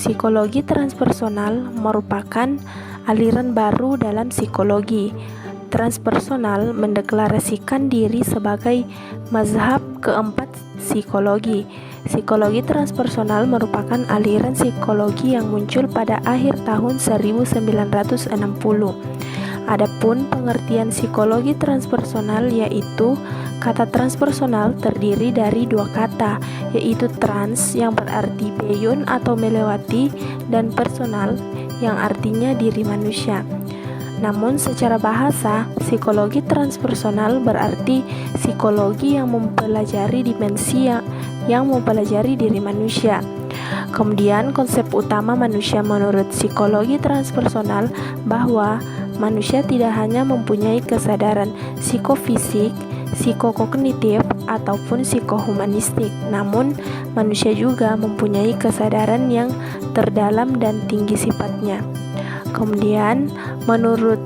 Psikologi transpersonal merupakan aliran baru dalam psikologi. Transpersonal mendeklarasikan diri sebagai mazhab keempat psikologi. Psikologi transpersonal merupakan aliran psikologi yang muncul pada akhir tahun 1960. Adapun pengertian psikologi transpersonal yaitu kata transpersonal terdiri dari dua kata, yaitu trans yang berarti beyond atau melewati dan personal yang artinya diri manusia. Namun secara bahasa, psikologi transpersonal berarti psikologi yang mempelajari dimensi yang mempelajari diri manusia. Kemudian konsep utama manusia menurut psikologi transpersonal bahwa manusia tidak hanya mempunyai kesadaran psikofisik, psikokognitif, ataupun psikohumanistik, namun manusia juga mempunyai kesadaran yang terdalam dan tinggi sifatnya. Kemudian, menurut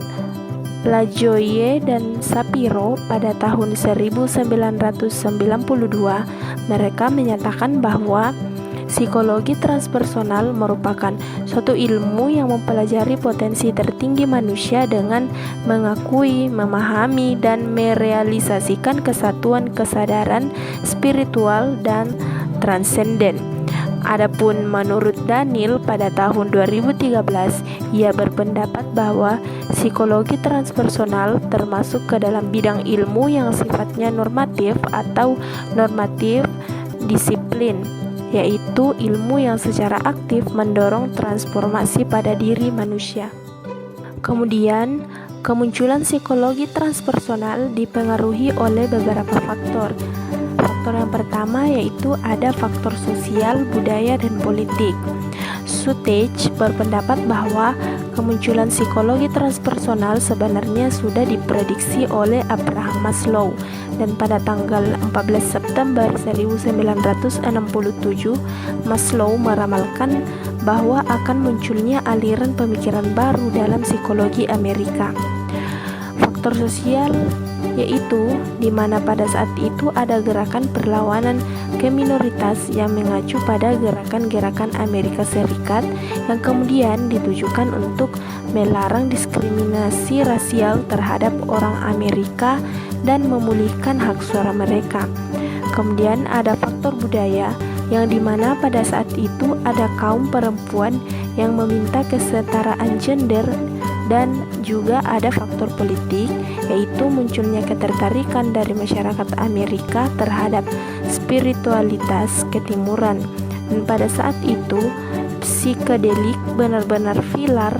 Lajoie dan Sapiro pada tahun 1992, mereka menyatakan bahwa psikologi transpersonal merupakan suatu ilmu yang mempelajari potensi tertinggi manusia dengan mengakui, memahami, dan merealisasikan kesatuan kesadaran spiritual dan transenden. Adapun menurut Daniel pada tahun 2013, ia berpendapat bahwa psikologi transpersonal termasuk ke dalam bidang ilmu yang sifatnya normatif atau normatif disiplin, yaitu ilmu yang secara aktif mendorong transformasi pada diri manusia. Kemudian, kemunculan psikologi transpersonal dipengaruhi oleh beberapa faktor. Faktor yang pertama yaitu ada faktor sosial, budaya, dan politik. Sutage berpendapat bahwa kemunculan psikologi transpersonal sebenarnya sudah diprediksi oleh Abraham Maslow, dan pada tanggal 14 September 1967 Maslow meramalkan bahwa akan munculnya aliran pemikiran baru dalam psikologi Amerika. Faktor sosial yaitu di mana pada saat itu ada gerakan perlawanan ke minoritas yang mengacu pada gerakan-gerakan Amerika Serikat yang kemudian ditujukan untuk melarang diskriminasi rasial terhadap orang Amerika dan memulihkan hak suara mereka. Kemudian ada faktor budaya yang dimana pada saat itu ada kaum perempuan yang meminta kesetaraan gender, dan juga ada faktor politik yaitu munculnya ketertarikan dari masyarakat Amerika terhadap spiritualitas ketimuran, dan pada saat itu psikedelik benar-benar viral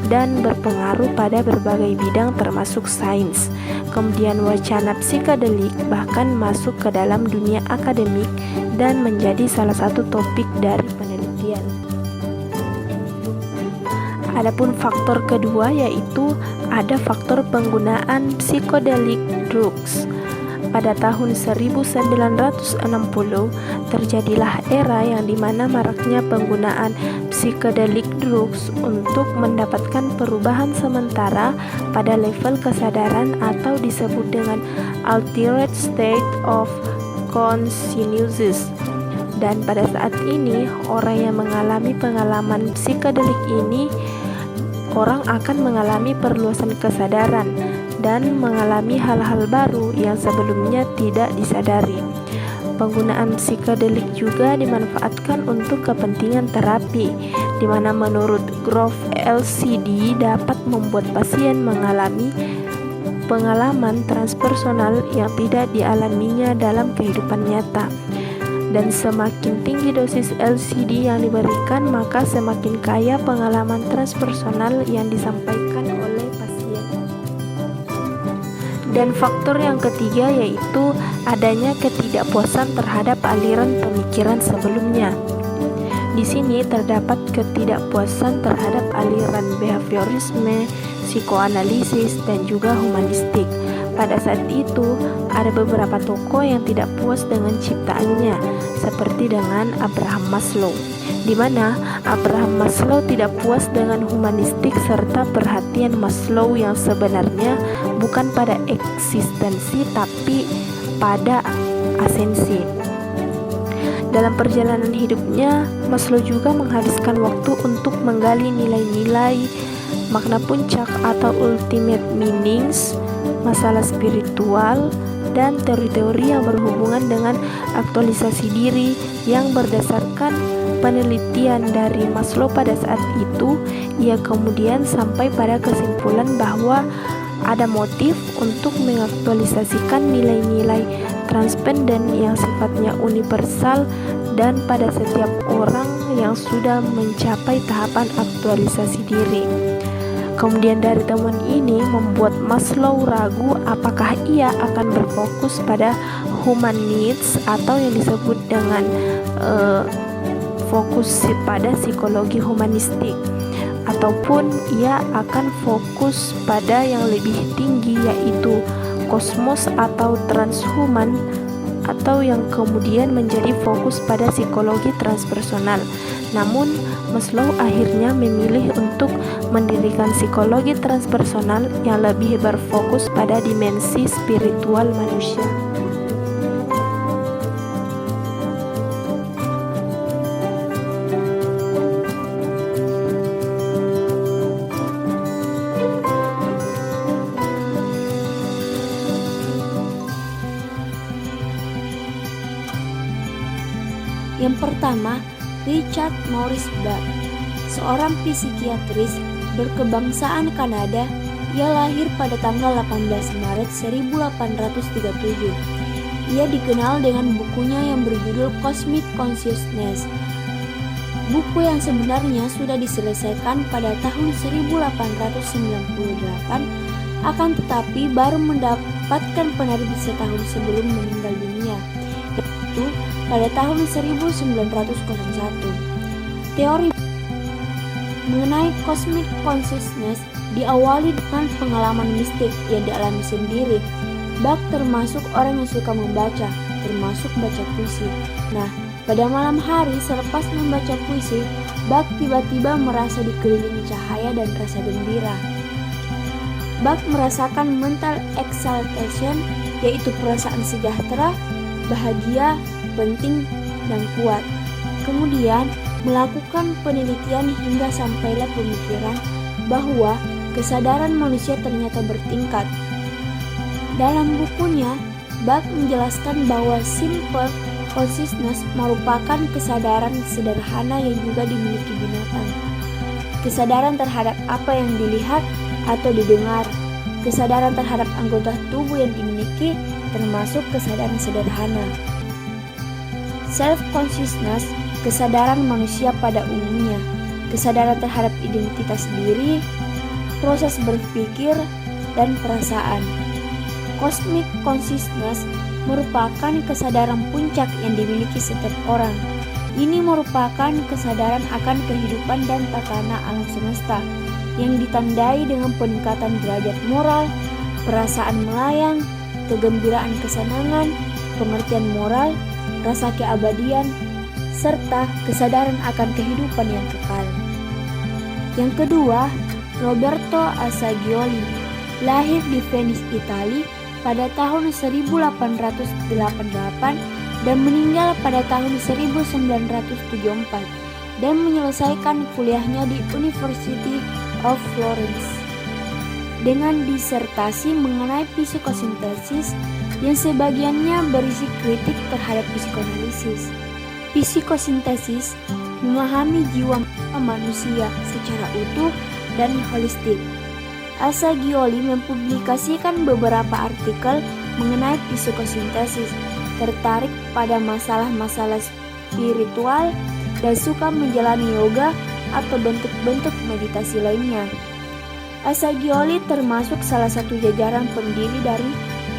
dan berpengaruh pada berbagai bidang termasuk sains. Kemudian wacana psikedelik bahkan masuk ke dalam dunia akademik dan menjadi salah satu topik dari penelitian. Adapun faktor kedua yaitu ada faktor penggunaan psychedelic drugs. Pada tahun 1960 terjadilah era yang dimana maraknya penggunaan psychedelic drugs untuk mendapatkan perubahan sementara pada level kesadaran atau disebut dengan altered state of consciousness. Dan pada saat ini orang yang mengalami pengalaman psikedelik ini, orang akan mengalami perluasan kesadaran dan mengalami hal-hal baru yang sebelumnya tidak disadari. Penggunaan psikedelik juga dimanfaatkan untuk kepentingan terapi, di mana menurut Grove LCD dapat membuat pasien mengalami pengalaman transpersonal yang tidak dialaminya dalam kehidupan nyata. Dan semakin tinggi dosis LCD yang diberikan, maka semakin kaya pengalaman transpersonal yang disampaikan oleh pasien. Dan faktor yang ketiga yaitu adanya ketidakpuasan terhadap aliran pemikiran sebelumnya. Di sini terdapat ketidakpuasan terhadap aliran behaviorisme, psikoanalisis, dan juga humanistik. Pada saat itu, ada beberapa tokoh yang tidak puas dengan ciptaannya, seperti dengan Abraham Maslow, di mana Abraham Maslow tidak puas dengan humanistik serta perhatian Maslow yang sebenarnya bukan pada eksistensi tapi pada asensi. Dalam perjalanan hidupnya, Maslow juga menghabiskan waktu untuk menggali nilai-nilai, makna puncak atau ultimate meanings, masalah spiritual, dan teori-teori yang berhubungan dengan aktualisasi diri yang berdasarkan penelitian dari Maslow pada saat itu. Ia kemudian sampai pada kesimpulan bahwa ada motif untuk mengaktualisasikan nilai-nilai transpenden yang sifatnya universal dan pada setiap orang yang sudah mencapai tahapan aktualisasi diri. Kemudian dari temuan ini membuat Maslow ragu apakah ia akan berfokus pada human needs atau yang disebut dengan fokus pada psikologi humanistik, ataupun ia akan fokus pada yang lebih tinggi yaitu kosmos atau transhuman, atau yang kemudian menjadi fokus pada psikologi transpersonal. Namun Maslow akhirnya memilih untuk mendirikan psikologi transpersonal yang lebih berfokus pada dimensi spiritual manusia. Yang pertama, Richard Maurice Bach, seorang psikiatris berkebangsaan Kanada. Ia lahir pada tanggal 18 Maret 1837. Ia dikenal dengan bukunya yang berjudul Cosmic Consciousness. Buku yang sebenarnya sudah diselesaikan pada tahun 1898, akan tetapi baru mendapatkan penerbit setahun sebelum meninggal dunia, yaitu pada tahun 1901. Teori mengenai cosmic consciousness diawali dengan pengalaman mistik yang dialami sendiri. Bach termasuk orang yang suka membaca, termasuk baca puisi. Nah, pada malam hari selepas membaca puisi, Bach tiba-tiba merasa dikelilingi cahaya dan rasa gembira. Bach merasakan mental exaltation, yaitu perasaan sejahtera, bahagia, penting, dan kuat. Kemudian melakukan penelitian hingga sampailah pemikiran bahwa kesadaran manusia ternyata bertingkat. Dalam bukunya, Bach menjelaskan bahwa simple consciousness merupakan kesadaran sederhana yang juga dimiliki binatang. Kesadaran terhadap apa yang dilihat atau didengar, kesadaran terhadap anggota tubuh yang dimiliki, termasuk kesadaran sederhana. Self-consciousness, kesadaran manusia pada umumnya, kesadaran terhadap identitas diri, proses berpikir, dan perasaan. Cosmic consciousness merupakan kesadaran puncak yang dimiliki setiap orang. Ini merupakan kesadaran akan kehidupan dan tatanan alam semesta yang ditandai dengan peningkatan derajat moral, perasaan melayang, kegembiraan kesenangan, pengertian moral, rasa keabadian, serta kesadaran akan kehidupan yang kekal. Yang kedua, Roberto Assagioli, lahir di Venice, Italia pada tahun 1888 dan meninggal pada tahun 1974 dan menyelesaikan kuliahnya di University of Florence dengan disertasi mengenai psikosintesis yang sebagiannya berisi kritik terhadap psikoanalisis. Psikosintesis memahami jiwa manusia secara utuh dan holistik. Assagioli mempublikasikan beberapa artikel mengenai psikosintesis, tertarik pada masalah-masalah spiritual, dan suka menjalani yoga atau bentuk-bentuk meditasi lainnya. Assagioli termasuk salah satu jajaran pendiri dari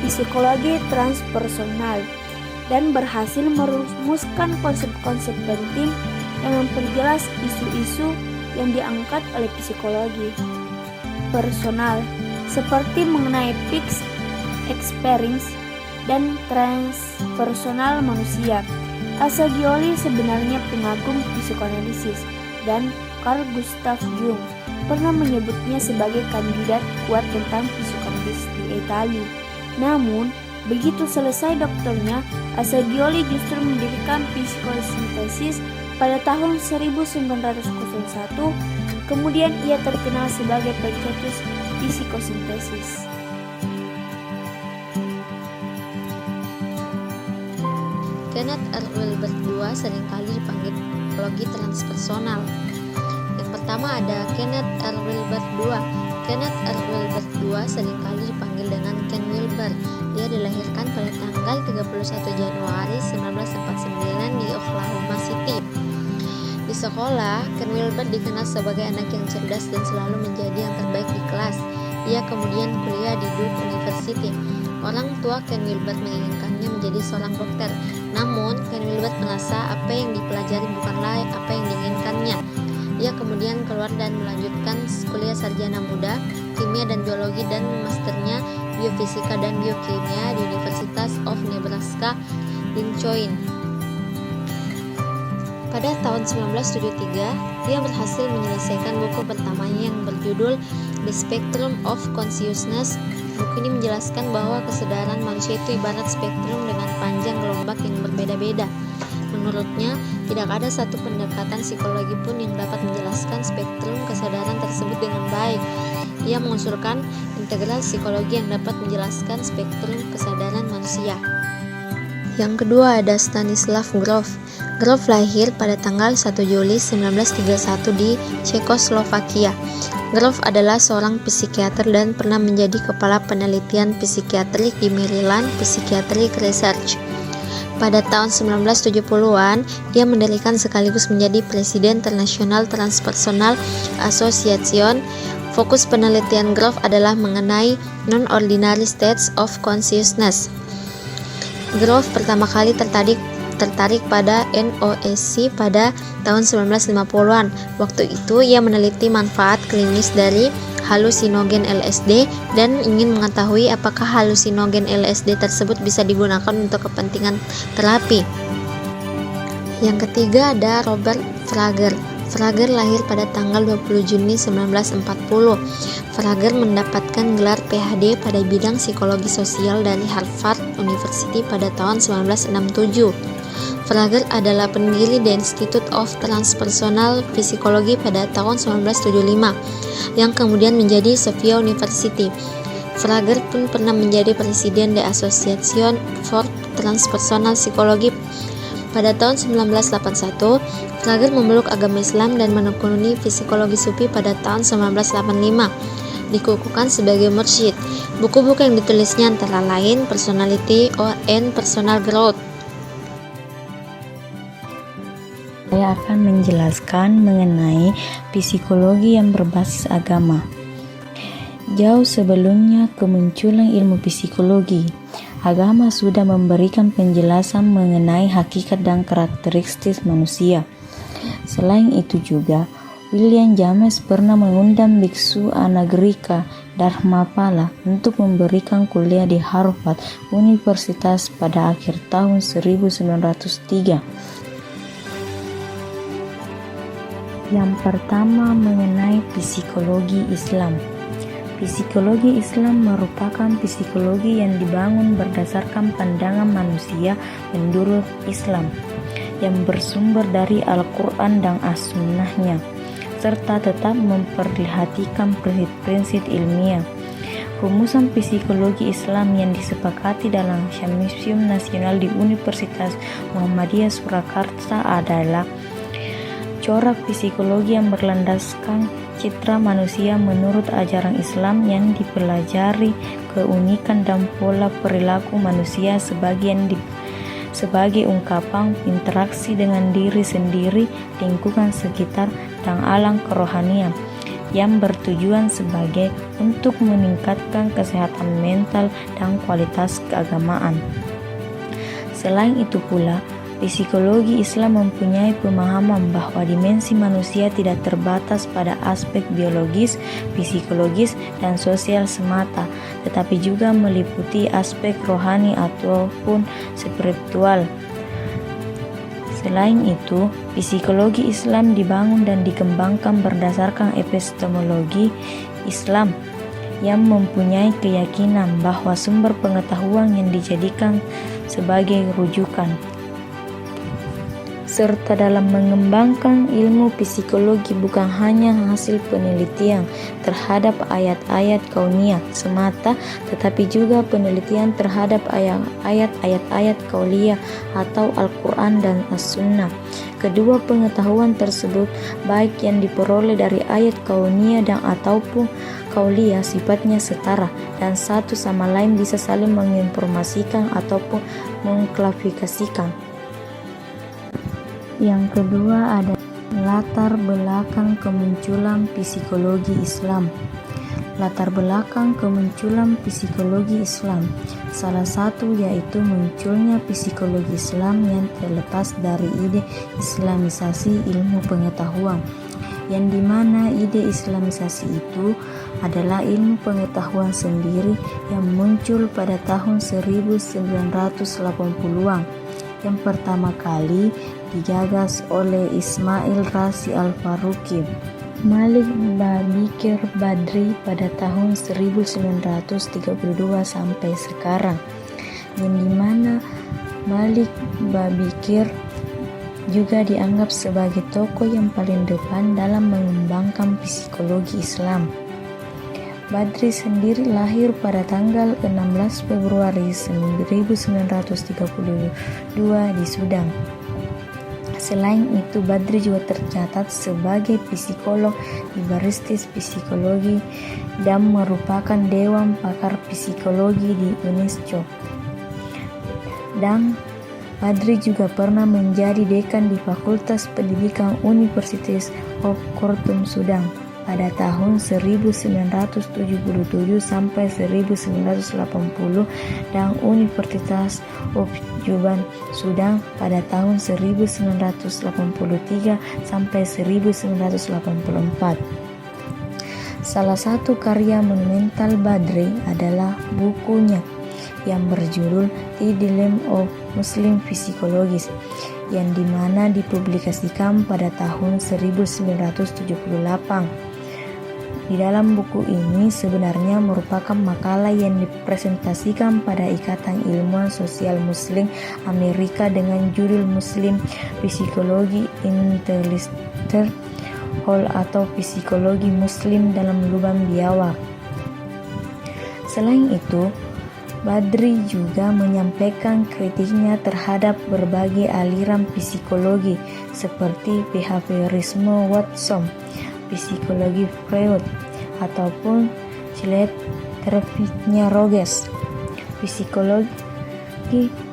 psikologi transpersonal dan berhasil merumuskan konsep-konsep penting yang memperjelas isu-isu yang diangkat oleh psikologi personal seperti mengenai peak experience dan transpersonal manusia. Assagioli sebenarnya pengagum psikoanalisis dan Carl Gustav Jung pernah menyebutnya sebagai kandidat kuat tentang psikoanalisis di Italia. Namun, Begitu selesai doktornya, Assagioli justru mendirikan psikosintesis pada tahun 1901. Kemudian ia terkenal sebagai pencetus psikosintesis. Kenneth R. Wilber II seringkali dipanggil psikologi transpersonal. Yang pertama ada Kenneth R. Wilber II. Kenneth R. Wilber II seringkali dipanggil dengan Ken Wilber. Dia dilahirkan pada tanggal 31 Januari 1949 di Oklahoma City. Di sekolah, Ken Wilber dikenal sebagai anak yang cerdas dan selalu menjadi yang terbaik di kelas. Ia kemudian kuliah di Duke University. Orang tua Ken Wilber menginginkannya menjadi seorang dokter. Namun, Ken Wilber merasa apa yang dipelajari bukanlah apa yang diinginkannya. Ia kemudian keluar dan melanjutkan kuliah sarjana muda, kimia dan biologi, dan masternya biofisika dan biokimia di University of Nebraska, Lincoln. Pada tahun 1973, dia berhasil menyelesaikan buku pertamanya yang berjudul The Spectrum of Consciousness. Buku ini menjelaskan bahwa kesadaran manusia itu ibarat spektrum dengan panjang gelombang yang berbeda-beda. Menurutnya, tidak ada satu pendekatan psikologi pun yang dapat menjelaskan spektrum kesadaran tersebut dengan baik. Ia mengusulkan integral psikologi yang dapat menjelaskan spektrum kesadaran manusia. Yang kedua ada Stanislav Grof. Grof lahir pada tanggal 1 Juli 1931 di Cekoslovakia. Grof adalah seorang psikiater dan pernah menjadi kepala penelitian psikiatrik di Maryland Psychiatric Research. Pada tahun 1970-an, ia mendirikan sekaligus menjadi presiden International Transpersonal Association. Fokus penelitian Grof adalah mengenai non-ordinary states of consciousness. Grof pertama kali tertarik pada NOSC pada tahun 1950-an. Waktu itu ia meneliti manfaat klinis dari halusinogen LSD dan ingin mengetahui apakah halusinogen LSD tersebut bisa digunakan untuk kepentingan terapi. Yang ketiga ada Robert Frager. Frager lahir pada tanggal 20 Juni 1940. Frager mendapatkan gelar PhD pada bidang psikologi sosial dari Harvard University pada tahun 1967. Frager adalah pendiri The Institute of Transpersonal Psychology pada tahun 1975, yang kemudian menjadi Sofia University. Frager pun pernah menjadi presiden The Association for Transpersonal Psychology. Pada tahun 1981, Frager memeluk agama Islam dan menekuni psikologi sufi pada tahun 1985. Dikukuhkan sebagai mursyid. Buku-buku yang ditulisnya antara lain Personality and Personal Growth. Saya akan menjelaskan mengenai psikologi yang berbasis agama. Jauh sebelumnya kemunculan ilmu psikologi, agama sudah memberikan penjelasan mengenai hakikat dan karakteristik manusia. Selain itu juga, William James pernah mengundang biksu Anagarika Dharmapala untuk memberikan kuliah di Harvard Universitas pada akhir tahun 1903. Yang pertama mengenai psikologi Islam. Psikologi Islam merupakan psikologi yang dibangun berdasarkan pandangan manusia menurut Islam, yang bersumber dari Al-Quran dan As-Sunnahnya, serta tetap memperhatikan prinsip ilmiah. Rumusan psikologi Islam yang disepakati dalam Symposium Nasional di Universitas Muhammadiyah Surakarta adalah corak psikologi yang berlandaskan citra manusia menurut ajaran Islam yang dipelajari keunikan dan pola perilaku manusia sebagai ungkapan interaksi dengan diri sendiri, lingkungan sekitar, dan alam kerohanian yang bertujuan sebagai untuk meningkatkan kesehatan mental dan kualitas keagamaan. Selain itu pula, psikologi Islam mempunyai pemahaman bahwa dimensi manusia tidak terbatas pada aspek biologis, psikologis, dan sosial semata, tetapi juga meliputi aspek rohani ataupun spiritual. Selain itu, psikologi Islam dibangun dan dikembangkan berdasarkan epistemologi Islam yang mempunyai keyakinan bahwa sumber pengetahuan yang dijadikan sebagai rujukan, serta dalam mengembangkan ilmu psikologi bukan hanya hasil penelitian terhadap ayat-ayat kauniyah semata, tetapi juga penelitian terhadap ayat-ayat kauliyah atau Al-Quran dan As-Sunnah. Kedua pengetahuan tersebut, baik yang diperoleh dari ayat kauniyah dan ataupun kauliyah, sifatnya setara dan satu sama lain bisa saling menginformasikan ataupun mengklasifikasikan. Yang kedua ada latar belakang kemunculan psikologi Islam. Latar belakang kemunculan psikologi Islam, salah satu yaitu munculnya psikologi Islam yang terlepas dari ide islamisasi ilmu pengetahuan, yang dimana ide islamisasi itu adalah ilmu pengetahuan sendiri yang muncul pada tahun 1980-an, yang pertama kali digagas oleh Ismail Razi Al-Faruqi, Malik Babikir Badri pada tahun 1932 sampai sekarang, yang dimana Malik Babikir juga dianggap sebagai tokoh yang paling depan dalam mengembangkan psikologi Islam. Badri sendiri lahir pada tanggal 16 Februari 1932 di Sudan. Selain itu, Badri juga tercatat sebagai psikolog di Baristis Psikologi dan merupakan Dewan Pakar Psikologi di UNESCO. Dan Badri juga pernah menjadi dekan di Fakultas Pendidikan University of Khartoum, Sudan pada tahun 1977 sampai 1980 dan Universitas of Juban, Sudan pada tahun 1983 sampai 1984. Salah satu karya monumental Badri adalah bukunya yang berjudul The Dilemma of Muslim Psychology, yang dimana dipublikasikan pada tahun 1978. Di dalam buku ini sebenarnya merupakan makalah yang dipresentasikan pada Ikatan Ilmuwan Sosial Muslim Amerika dengan judul Muslim Psychology Intellectual Whole atau Psikologi Muslim dalam Lubang Biawak. Selain itu, Badri juga menyampaikan kritiknya terhadap berbagai aliran psikologi seperti behaviorisme Watson, psikologi Freud, ataupun Child terapinya Rogers. Psikologi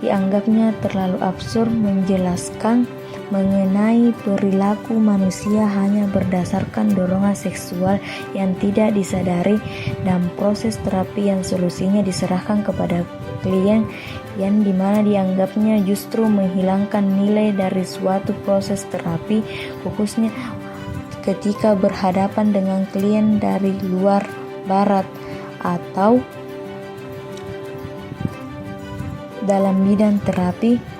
dianggapnya terlalu absurd menjelaskan mengenai perilaku manusia hanya berdasarkan dorongan seksual yang tidak disadari, dan proses terapi yang solusinya diserahkan kepada klien, yang dimana dianggapnya justru menghilangkan nilai dari suatu proses terapi, khususnya ketika berhadapan dengan klien dari luar barat atau dalam bidang terapi.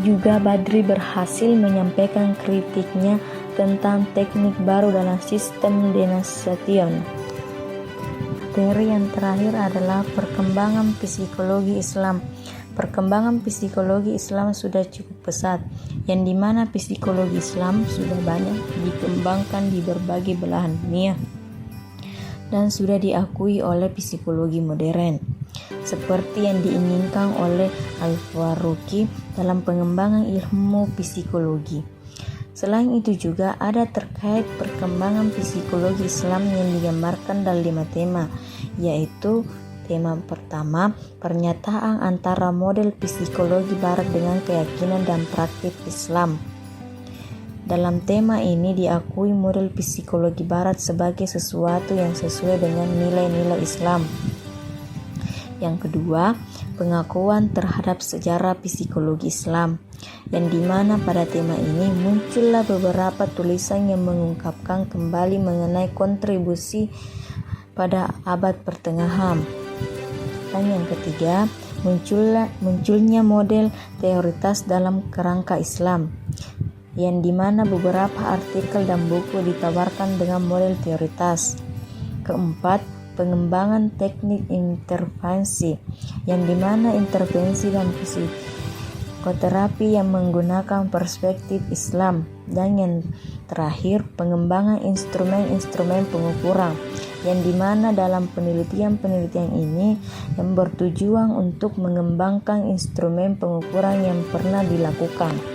Juga Badri berhasil menyampaikan kritiknya tentang teknik baru dalam sistem denasation. Materi yang terakhir adalah perkembangan psikologi Islam. Perkembangan psikologi Islam sudah cukup pesat, yang dimana psikologi Islam sudah banyak dikembangkan di berbagai belahan dunia dan sudah diakui oleh psikologi modern, seperti yang diinginkan oleh Al-Faruqi dalam pengembangan ilmu psikologi. Selain itu juga ada terkait perkembangan psikologi Islam yang digambarkan dalam 5 tema, yaitu tema pertama, pernyataan antara model psikologi barat dengan keyakinan dan praktik Islam. Dalam tema ini diakui model psikologi barat sebagai sesuatu yang sesuai dengan nilai-nilai Islam. Yang kedua, pengakuan terhadap sejarah psikologi Islam, yang dimana pada tema ini muncullah beberapa tulisan yang mengungkapkan kembali mengenai kontribusi pada abad pertengahan. Dan yang ketiga, munculnya model teoritas dalam kerangka Islam, yang dimana beberapa artikel dan buku ditawarkan dengan model teoritas. Keempat, pengembangan teknik intervensi, yang dimana intervensi dan psikoterapi yang menggunakan perspektif Islam, dan yang terakhir pengembangan instrumen-instrumen pengukuran, yang dimana dalam penelitian ini yang bertujuan untuk mengembangkan instrumen pengukuran yang pernah dilakukan.